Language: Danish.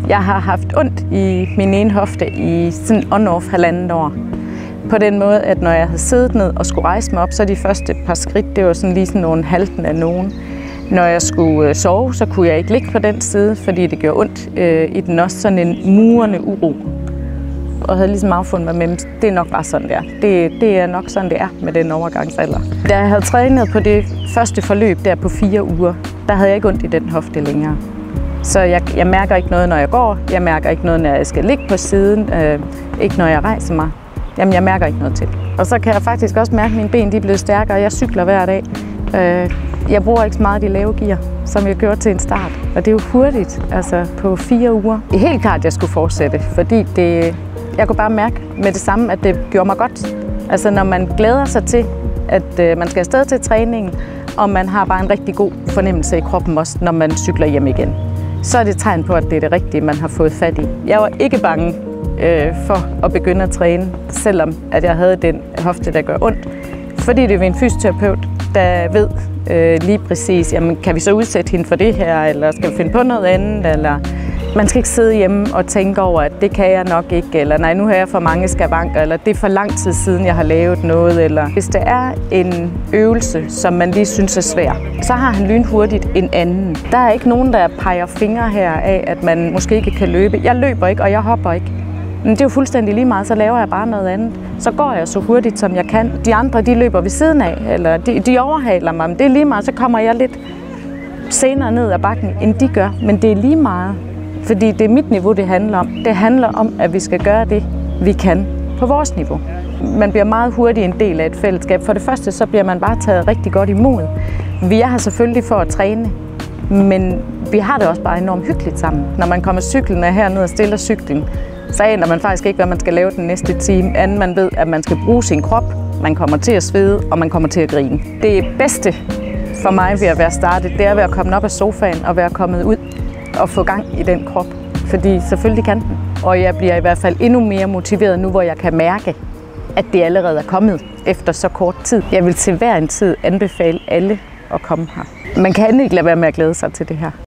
Jeg har haft ondt i min ene hofte i sådan on-off 1,5 år. På den måde, at når jeg havde siddet ned og skulle rejse mig op, så de første par skridt, det var sådan lige sådan nogle halten af nogen. Når jeg skulle sove, så kunne jeg ikke ligge på den side, fordi det gjorde ondt i den også, sådan en murende uro. Og havde ligesom affundet mig med, det er nok bare sådan der. Det er nok sådan, det er med den overgangsalder. Da jeg havde trænet på det første forløb der på 4 uger, der havde jeg ikke ondt i den hofte længere. Så jeg mærker ikke noget, når jeg går. Jeg mærker ikke noget, når jeg skal ligge på siden. Ikke når jeg rejser mig. Jamen, jeg mærker ikke noget til. Og så kan jeg faktisk også mærke, at mine ben er blevet stærkere. Jeg cykler hver dag. Jeg bruger ikke så meget de lave gear, som jeg gjorde til en start. Og det er jo hurtigt, altså på 4 uger. Det er helt klart, at jeg skulle fortsætte, fordi jeg kunne bare mærke med det samme, at det gjorde mig godt. Altså når man glæder sig til, at man skal afsted til træningen, og man har bare en rigtig god fornemmelse i kroppen også, når man cykler hjem igen, så er det et tegn på, at det er det rigtige, man har fået fat i. Jeg var ikke bange for at begynde at træne, selvom at jeg havde den hofte, der gør ondt. Fordi det er en fysioterapeut, der ved lige præcis, jamen, kan vi så udsætte hende for det her, eller skal vi finde på noget andet, eller man skal ikke sidde hjemme og tænke over, at det kan jeg nok ikke, eller nej, nu har jeg for mange skavanker, eller det er for lang tid siden, jeg har lavet noget, eller hvis det er en øvelse, som man lige synes er svær, så har han lynhurtigt en anden. Der er ikke nogen, der peger fingre her af, at man måske ikke kan løbe. Jeg løber ikke, og jeg hopper ikke. Men det er jo fuldstændig lige meget, så laver jeg bare noget andet. Så går jeg så hurtigt, som jeg kan. De andre, de løber ved siden af, eller de overhaler mig, men det er lige meget, så kommer jeg lidt senere ned ad bakken, end de gør. Men det er lige meget, fordi det er mit niveau, det handler om. Det handler om, at vi skal gøre det, vi kan på vores niveau. Man bliver meget hurtigt en del af et fællesskab. For det første, så bliver man bare taget rigtig godt imod. Vi er her selvfølgelig for at træne, men vi har det også bare enormt hyggeligt sammen. Når man kommer cyklende herned og stiller cyklen, så aner man faktisk ikke, hvad man skal lave den næste time, anden man ved, at man skal bruge sin krop, man kommer til at svede, og man kommer til at grine. Det bedste for mig ved at være startet, det er ved at komme op af sofaen og være kommet ud og få gang i den krop. Fordi selvfølgelig kan den. Og jeg bliver i hvert fald endnu mere motiveret nu, hvor jeg kan mærke, at det allerede er kommet efter så kort tid. Jeg vil til hver en tid anbefale alle at komme her. Man kan ikke lade være med at glæde sig til det her.